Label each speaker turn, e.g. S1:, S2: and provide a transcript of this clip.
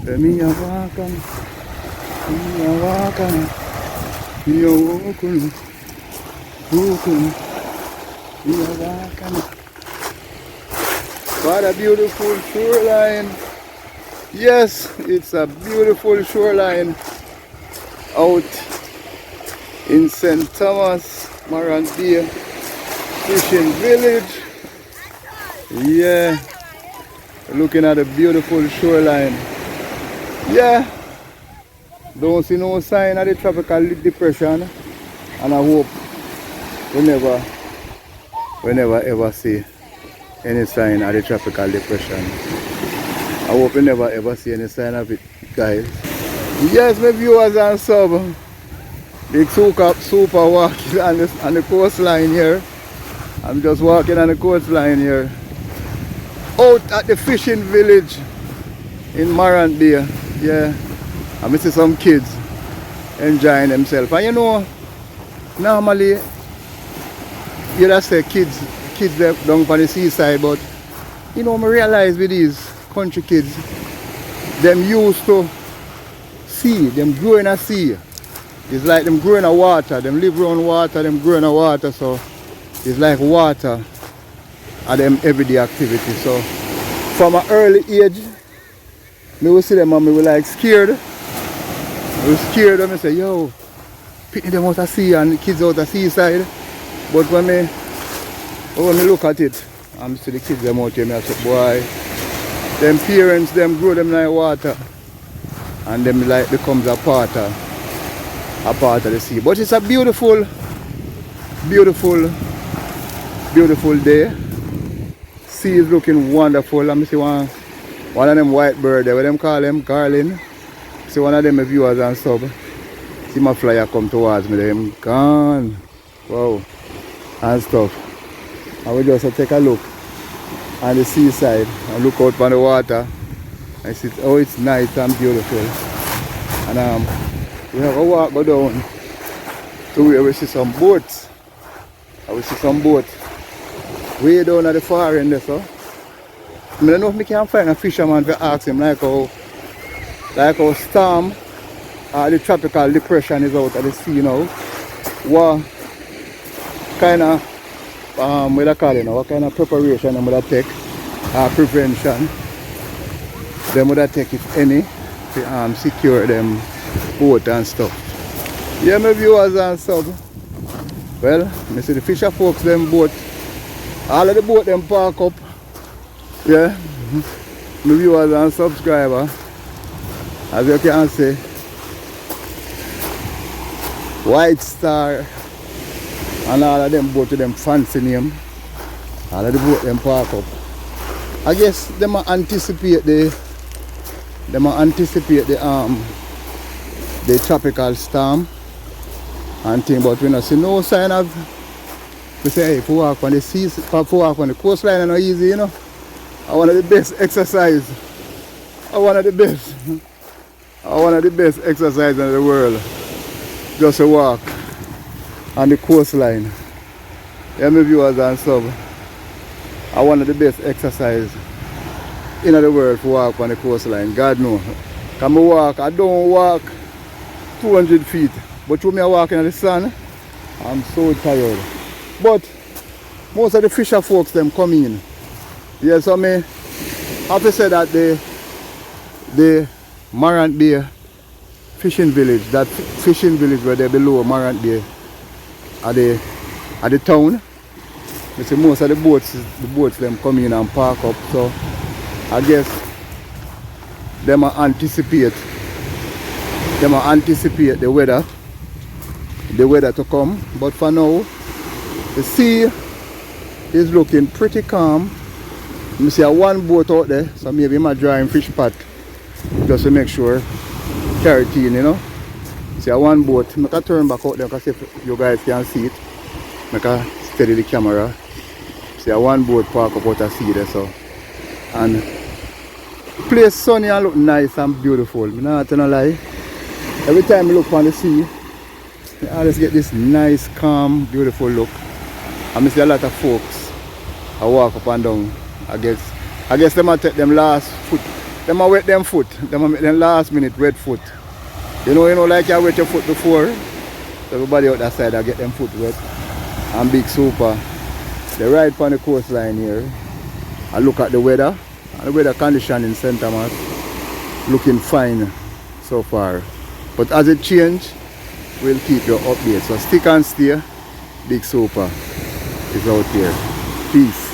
S1: Me a walk on, me a walk on, me a walk on, walk on, me a walk on. What a beautiful shoreline. Yes, it's a beautiful shoreline out in St. Thomas, Morant Bay fishing village. Yeah, looking at a beautiful shoreline. Yeah, don't see no sign of the tropical depression, and I hope we never ever see any sign of the tropical depression. I hope we never ever see any sign of it, guys. Yes, my viewers and sub, big super walking on the coastline here. I'm just walking on the coastline here, out at the fishing village in Morant Bay. Yeah, I see some kids enjoying themselves. And you know, normally you just say kids there down on the seaside, but you know, I realize with these country kids, them used to sea, them grow in a sea. It's like them grow in a water, them live around water, them grow in a water, so it's like water are them everyday activity. So from an early age, me will see them and me will like scared. I was scared and I say, yo, picking them out of sea and the kids out of seaside. But when me look at it, and see the kids them out here, I say, boy, them parents, them grow them like water, and them like becomes a part of the sea. But it's a beautiful day. Sea is looking wonderful. Let me see one of them white birds there, what them call them, garland. See one of them viewers and sub. See my flyer come towards me, them gone. Wow. And stuff. I will just take a look on the seaside and look out on the water. I see, oh, it's nice and beautiful. And we have a walk go down to where we see some boats. I will see some boats way down at the far end there, so. I don't know if I can find a fisherman to ask him like how storm the tropical depression is out at the sea now. What kind of what they call it now, what kind of preparation them would take, prevention them would take, if any, to secure them boat and stuff. Yeah, my viewers and sub. Well, I see the fisher folks them boat, all of the boat them park up. Yeah, my viewers and subscribers, as you can see, White Star and all of them boat to them fancy name, all of the boat them park up. I guess them anticipate the tropical storm and thing, but we don't see no sign of. We say, hey, if we walk on the seas, if we walk on the coastline, it's not easy, you know. One of the best exercise. One of the best exercise in the world. Just a walk on the coastline. Yeah, my viewers and sub. One of the best exercise in the world to walk on the coastline. God knows. I don't walk 200 feet. But when I walk in the sun, I'm so tired. But most of the fisher folks them come in. Yeah, so me have to say that the Morant Bay fishing village, that fishing village where they below Morant Bay at the town. You see most of the boats them come in and park up. So I guess them anticipate the weather to come. But for now, the sea is looking pretty calm. I see one boat out there, so maybe I'm drawing fish pot just to make sure carotene, you know. See one boat, I can turn back out there because if you guys can see it, I can steady the camera. See one boat park up out of sea there, so. And the place sunny and look nice and beautiful. I'm not gonna lie. Every time I look on the sea, I always get this nice, calm, beautiful look. And I see a lot of folks I walk up and down. I guess them might take them last them a wet them foot. Them a make them last minute wet foot. You know, like you wet your foot before. So everybody out that side I get them foot wet. And Big Super. They ride on the coastline here. I look at the weather. And the weather condition in St. Thomas looking fine so far. But as it change, we'll keep you updated. So stick and stay. Big Super is out here. Peace.